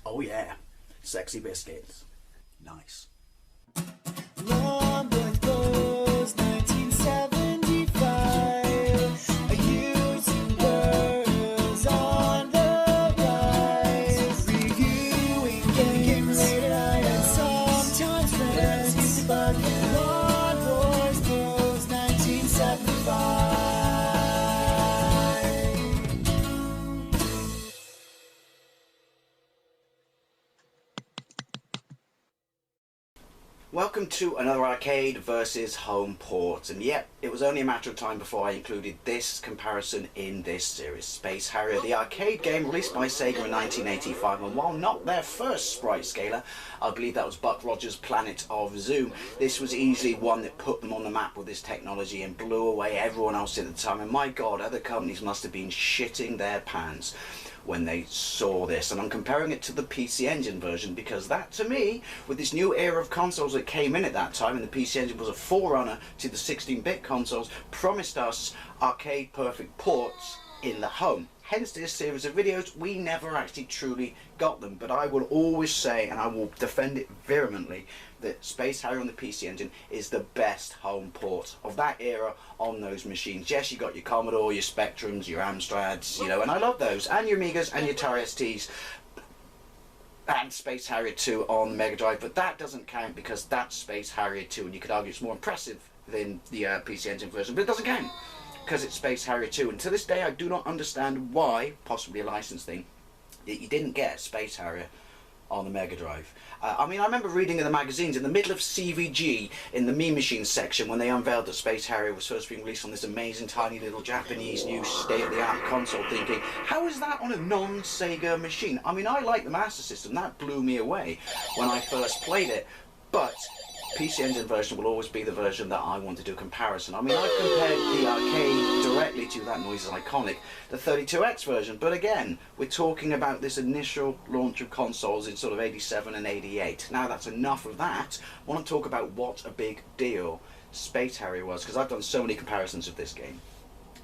Oh yeah, sexy biscuits. Nice. Long boys blues, 1975. YouTubers on the rise, reviewing games late at night and sometimes friends. But Long boys blues, 1975. Welcome to another arcade versus home port, and yep, it was only a matter of time before I included this comparison in this series. Space Harrier, the arcade game released by SEGA in 1985, and while not their first sprite scaler, I believe that was Buck Rogers' Planet of Zoom, this was easily one that put them on the map with this technology and blew away everyone else at the time. And my god, other companies must have been shitting their pants when they saw this. And I'm comparing it to the PC Engine version because that, to me, with this new era of consoles that came in at that time, and the PC Engine was a forerunner to the 16-bit consoles, promised us arcade perfect ports in the home. Hence this series of videos, we never actually truly got them, but I will always say, and I will defend it vehemently, that Space Harrier on the PC Engine is the best home port of that era on those machines. Yes, you got your Commodore, your Spectrums, your Amstrads, you know, and I love those, and your Amigas and your Atari STs, and Space Harrier 2 on the Mega Drive, but that doesn't count because that's Space Harrier 2, and you could argue it's more impressive than the PC Engine version, but it doesn't count because it's Space Harrier 2, and to this day I do not understand why, possibly a license thing, that you didn't get Space Harrier on the Mega Drive. I mean, I remember reading in the magazines in the middle of CVG in the Meme Machines section when they unveiled that Space Harrier was first being released on this amazing tiny little Japanese new state-of-the-art console, thinking, how is that on a non-Sega machine? I mean, I like the Master System, that blew me away when I first played it, but PC Engine version will always be the version that I want to do a comparison. I mean, I've compared the arcade directly to that noise is iconic, the 32X version, but again, we're talking about this initial launch of consoles in sort of 87 and 88. Now that's enough of that. I want to talk about what a big deal Space Harrier was, because I've done so many comparisons of this game.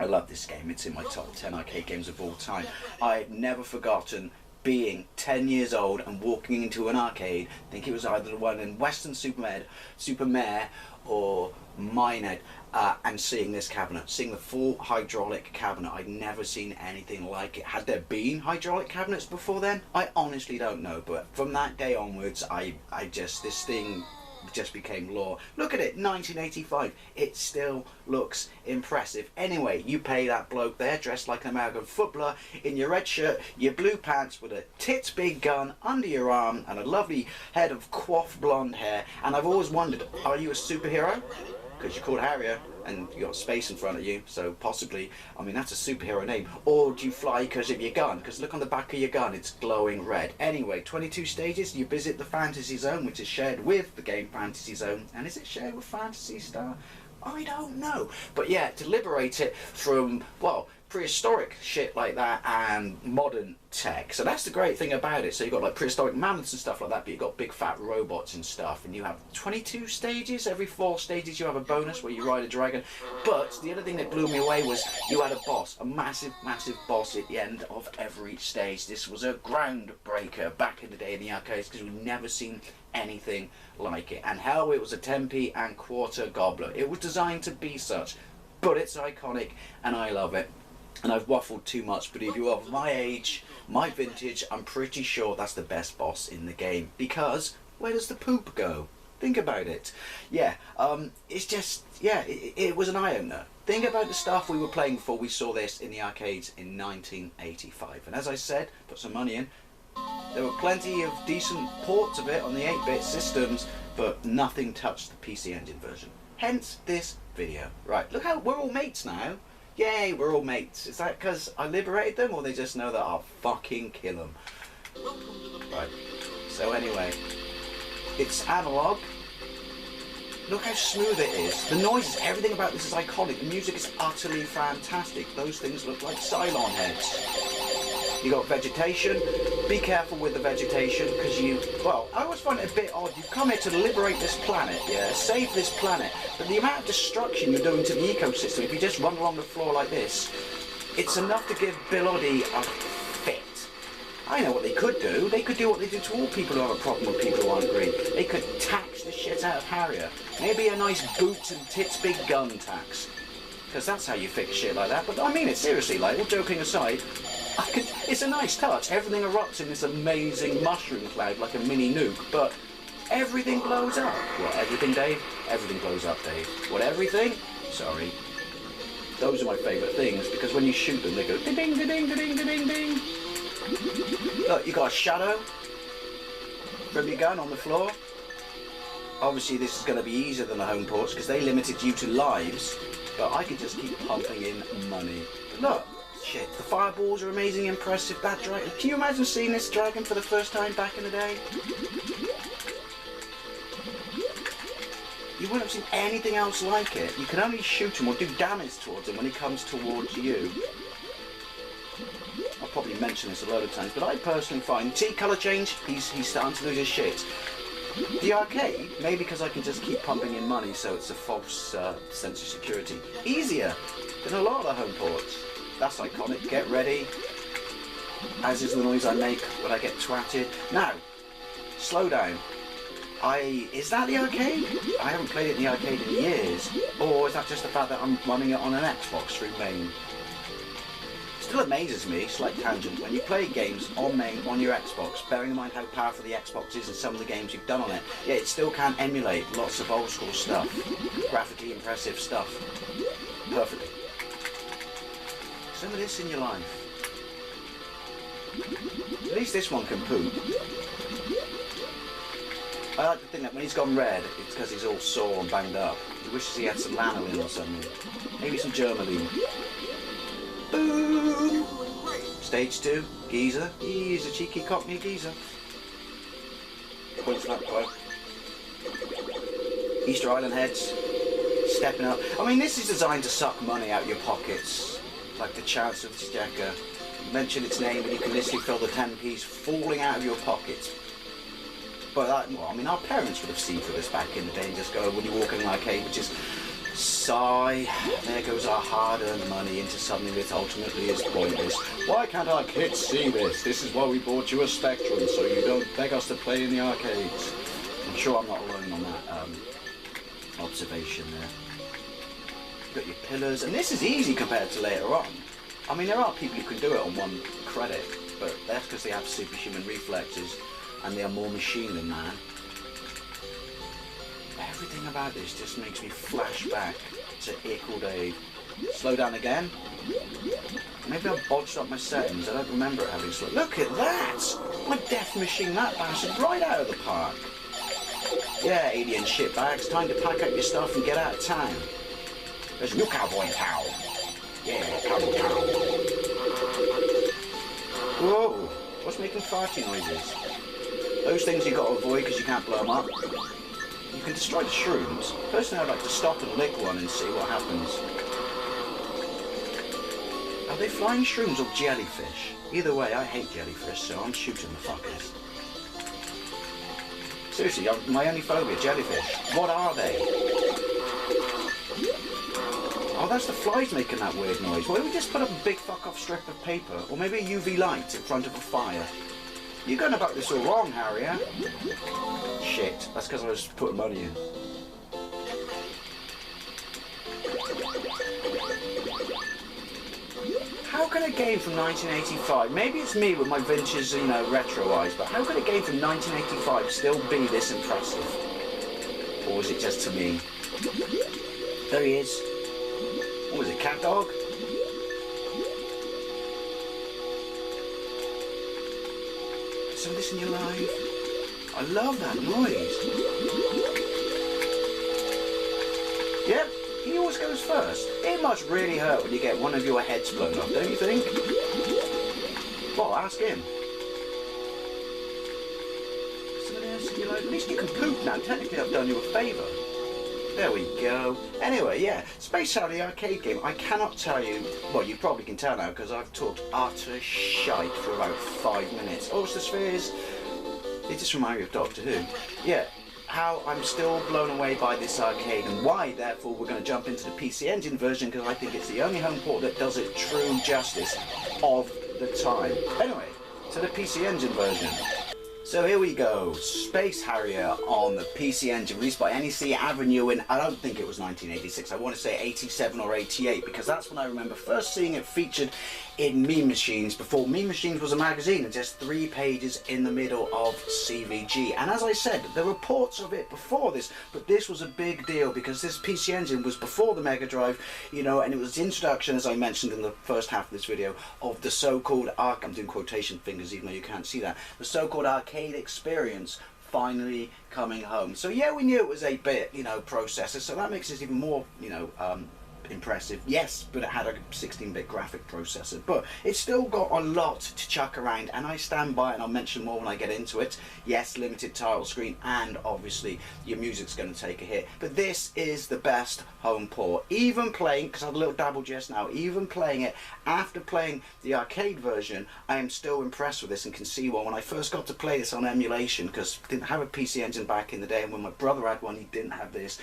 I love this game, it's in my top 10 arcade games of all time. I've never forgotten being 10 years old and walking into an arcade, I think it was either the one in Western Supermare or Minehead, and seeing this cabinet, seeing the full hydraulic cabinet. I'd never seen anything like it. Had there been hydraulic cabinets before then? I honestly don't know, but from that day onwards, this thing just became law. Look at it, 1985. It still looks impressive. Anyway, you pay that bloke there dressed like an American footballer in your red shirt, your blue pants with a tits big gun under your arm and a lovely head of coiffed blonde hair. And I've always wondered, are you a superhero? Because you're called Harrier and you got space in front of you, so possibly, I mean, that's a superhero name. Or do you fly because of your gun? Because look on the back of your gun, it's glowing red. Anyway, 22 stages, you visit the Fantasy Zone, which is shared with the game Fantasy Zone. And is it shared with Fantasy Star? I don't know. But yeah, to liberate it from, well, prehistoric shit like that and modern tech. So that's the great thing about it. So you've got like prehistoric mammoths and stuff like that, but you've got big fat robots and stuff, and you have 22 stages. Every 4 stages you have a bonus where you ride a dragon. But the other thing that blew me away was you had a boss, a massive boss at the end of every stage. This was a groundbreaker back in the day in the arcades because we've never seen anything like it. And hell, it was a 10p and quarter gobbler. It was designed to be such, but it's iconic and I love it. And I've waffled too much, but if you're of my age, my vintage, I'm pretty sure that's the best boss in the game. Because, where does the poop go? Think about it. Yeah, it's just, yeah, it was an eye-opener. Think about the stuff we were playing before we saw this in the arcades in 1985. And as I said, put some money in, there were plenty of decent ports of it on the 8-bit systems, but nothing touched the PC Engine version. Hence this video. Right, look how we're all mates now. Yay, we're all mates. Is that because I liberated them, or they just know that I'll fucking kill them? Right, so anyway, it's analog. Look how smooth it is. The noises, everything about this is iconic. The music is utterly fantastic. Those things look like Cylon heads. You got vegetation. Be careful with the vegetation because well, I always find it a bit odd. You've come here to liberate this planet, yeah, save this planet, but the amount of destruction you're doing to the ecosystem, if you just run along the floor like this, it's enough to give Bill Oddie a fit. I know what they could do. They could do what they do to all people who have a problem with people who aren't green. They could tax the shit out of Harrier. Maybe a nice boots and tits big gun tax. Because that's how you fix shit like that. But I mean it seriously, like, all joking aside, it's a nice touch. Everything erupts in this amazing mushroom cloud like a mini nuke, but everything blows up. What, everything, Dave? Everything blows up, Dave. What, everything? Sorry. Those are my favourite things, because when you shoot them, they go ding ding ding ding ding ding ding. Look, you got a shadow from your gun on the floor. Obviously, this is going to be easier than the home ports, because they limited you to lives, but I could just keep pumping in money. Look. Shit, the fireballs are amazing, impressive. That dragon. Can you imagine seeing this dragon for the first time back in the day? You wouldn't have seen anything else like it. You can only shoot him or do damage towards him when he comes towards you. I'll probably mention this a load of times, but I personally find, see, colour change, he's starting to lose his shit. The arcade, maybe because I can just keep pumping in money, so it's a false sense of security, easier than a lot of the home ports. That's iconic. Get ready. As is the noise I make when I get twatted. Now, slow down. Is that the arcade? I haven't played it in the arcade in years. Or is that just the fact that I'm running it on an Xbox through main? Still amazes me, slight tangent, when you play games on main on your Xbox, bearing in mind how powerful the Xbox is and some of the games you've done on it, yet it still can't emulate lots of old school stuff. Graphically impressive stuff. Perfectly. Some of this in your life. At least this one can poop. I like to think that when he's gone red, it's because he's all sore and banged up. He wishes he had some lanolin or something. Maybe some Germaline. Boo! Stage 2, geezer. He's a cheeky cockney geezer. Points for that quote. Easter Island heads. Stepping up. I mean, this is designed to suck money out of your pockets. Like the Chance of SEGA. You mention its name and you can literally feel the 10p's falling out of your pockets. But well, I mean, our parents would have seen through this back in the day and just go, when you walk in an arcade, which is sigh, there goes our hard-earned money into something that ultimately is pointless. Why can't our kids see this? This is why we bought you a Spectrum, so you don't beg us to play in the arcades. I'm sure I'm not alone on that observation there. You've got your pillars, and this is easy compared to later on. I mean, there are people who can do it on one credit, but that's because they have superhuman reflexes and they are more machine than man. Everything about this just makes me flash back to Equal Dave. Slow down again. Maybe I've bodged up my settings. I don't remember it having slow. Look at that! I death machine that bastard right out of the park. Yeah, alien shitbags, time to pack up your stuff and get out of town. There's a new cowboy in town. Yeah, cowboy town. Whoa, what's making farty noises? Those things you got to avoid because you can't blow them up. You can destroy the shrooms. Personally, I'd like to stop and lick one and see what happens. Are they flying shrooms or jellyfish? Either way, I hate jellyfish, so I'm shooting the fuckers. Seriously, my only phobia, jellyfish. What are they? Oh, that's the flies making that weird noise. Why don't we just put up a big fuck-off strip of paper, or maybe a UV light in front of a fire? You're going about this all wrong, Harrier. Shit, that's because I was putting money in. How can a game from 1985, maybe it's me with my vintage, you know, retro eyes, but how can a game from 1985 still be this impressive? Or is it just to me? There he is. What was it, cat dog? Some of this in your life. I love that noise. Yep, he always goes first. It must really hurt when you get one of your heads blown off, don't you think? Well, ask him. Some of this in your life. At least you can poop now. Technically, I've done you a favour. There we go. Anyway, yeah, Space Harrier, the arcade game. I cannot tell you, well, you probably can tell now because I've talked utter shite for about 5 minutes. Oh, it's the spheres. They just remind me of Doctor Who. Yeah, how I'm still blown away by this arcade and why, therefore, we're going to jump into the PC Engine version because I think it's the only home port that does it true justice of the time. Anyway, to the PC Engine version. So here we go, Space Harrier on the PC Engine, released by NEC Avenue in, I don't think it was 1986, I want to say 87 or 88, because that's when I remember first seeing it featured in Mean Machines, before Mean Machines was a magazine and just 3 pages in the middle of CVG. And as I said, there were reports of it before this, but this was a big deal because this PC Engine was before the Mega Drive, you know, and it was the introduction, as I mentioned in the first half of this video, of the so-called I'm doing quotation fingers even though you can't see that, the so-called arcade experience finally coming home. So yeah, we knew it was 8-bit, you know, processor, so that makes it even more, you know, impressive. Yes, but it had a 16-bit graphic processor, but it's still got a lot to chuck around, and I stand by it, and I'll mention more when I get into it. Yes, limited title screen, and obviously your music's going to take a hit, but this is the best home port. Even playing, because I had a little dabble just now, even playing it after playing the arcade version, I am still impressed with this and can see why. When I first got to play this on emulation, because I didn't have a PC Engine back in the day, and when my brother had one he didn't have this.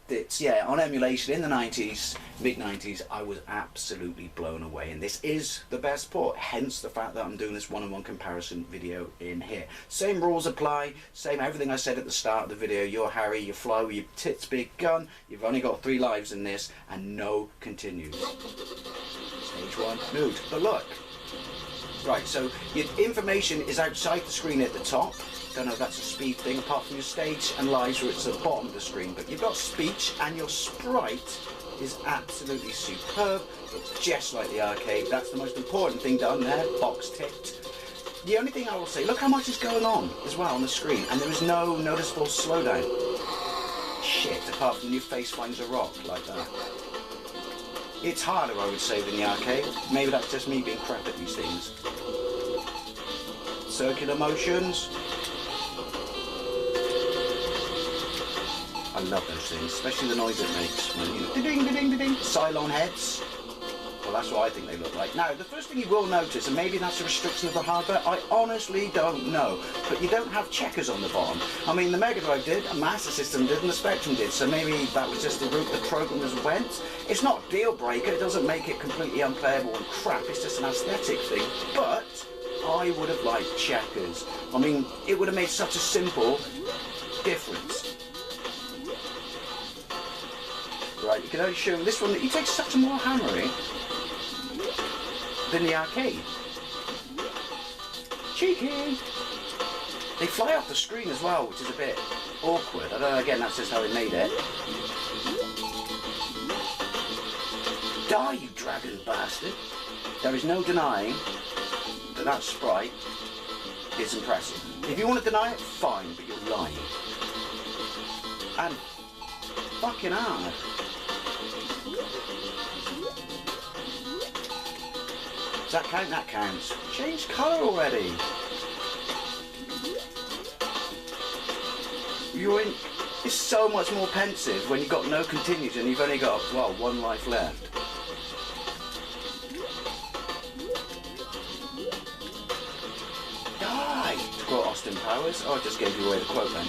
It's, yeah, on emulation in the 90s, mid-90s, I was absolutely blown away, and this is the best port, hence the fact that I'm doing this one-on-one comparison video in here. Same rules apply, same everything I said at the start of the video. You're Harry, you fly with your tits big gun, you've only got 3 lives in this, and no continues. Stage 1, moved. But look, right, so your information is outside the screen at the top. Don't know if that's a speed thing, apart from your stage and lives where it's at the bottom of the screen, but you've got speech, and your sprite is absolutely superb. It's just like the arcade. That's the most important thing done there, box ticked. The only thing I will say, look how much is going on as well on the screen, and there is no noticeable slowdown. Shit, apart from your face finds a rock like that. It's harder, I would say, than the arcade. Maybe that's just me being crap at these things. Circular motions. I love those things, especially the noise it makes when, you know, ding-ding-ding-ding-ding. Cylon heads. Well, that's what I think they look like. Now, the first thing you will notice, and maybe that's a restriction of the hardware, I honestly don't know, but you don't have checkers on the bottom. I mean, the Mega Drive did, a Master System did, and the Spectrum did, so maybe that was just the route the programmers went. It's not a deal breaker, it doesn't make it completely unplayable and crap, it's just an aesthetic thing, but I would have liked checkers. I mean, it would have made such a simple difference. Right, you can only show this one, it takes such a more hammering than the arcade. Cheeky! They fly off the screen as well, which is a bit awkward. I don't know, again, that's just how they made it. Die, you dragon bastard! There is no denying that that sprite is impressive. If you want to deny it, fine, but you're lying. And fucking hard. Does that count? That counts. Change colour already. You're in. It's so much more pensive when you've got no continues and you've only got, well, 1 life left. Die! To quote Austin Powers. Oh, I just gave you away the quote then.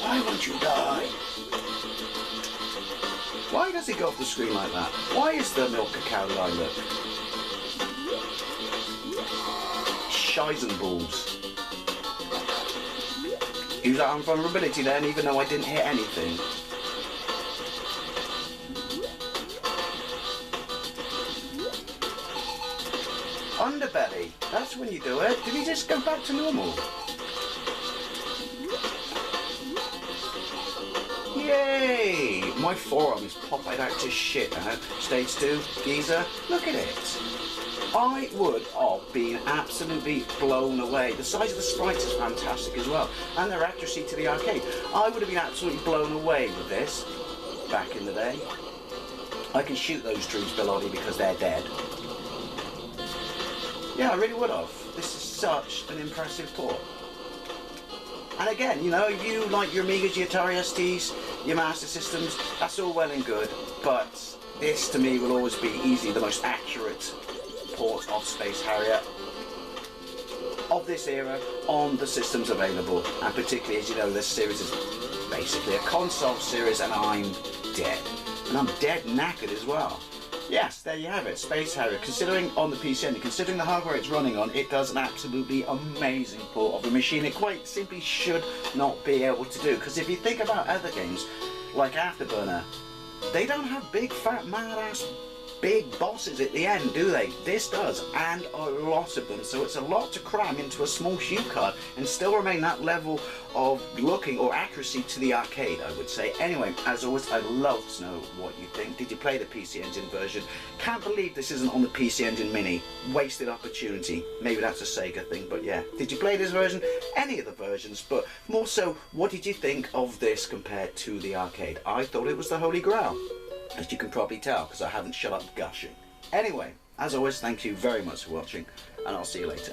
Why won't you die? Why does it go off the screen like that? Why is the milk a cow line look? Scheisenballs. Use that vulnerability then, even though I didn't hit anything. Underbelly. That's when you do it. Did he just go back to normal? Yay! My forearm is popping out to shit now. Stage 2, geezer. Look at it. I would have been absolutely blown away. The size of the sprites is fantastic as well, and their accuracy to the arcade. I would have been absolutely blown away with this back in the day. I can shoot those trees, Bilotti, because they're dead. Yeah, I really would have. This is such an impressive port. And again, you know, you like your Amigas, your Atari STs, your Master Systems, that's all well and good, but this to me will always be easily the most accurate port of Space Harrier of this era on the systems available, and particularly, as you know, this series is basically a console series, and I'm dead. And I'm dead knackered as well. Yes, there you have it, Space Harrier. Considering on the PC Engine, considering the hardware it's running on, it does an absolutely amazing port of a machine it quite simply should not be able to do. Because if you think about other games, like Afterburner, they don't have big, fat, mad-ass big bosses at the end, do they? This does, and a lot of them, so it's a lot to cram into a small cue card and still remain that level of looking or accuracy to the arcade, I would say. Anyway, as always, I'd love to know what you think. Did you play the PC Engine version? Can't believe this isn't on the PC Engine Mini. Wasted opportunity. Maybe that's a Sega thing, but yeah. Did you play this version? Any of the versions, but more so, what did you think of this compared to the arcade? I thought it was the Holy Grail, as you can probably tell, because I haven't shut up gushing. Anyway, as always, thank you very much for watching, and I'll see you later.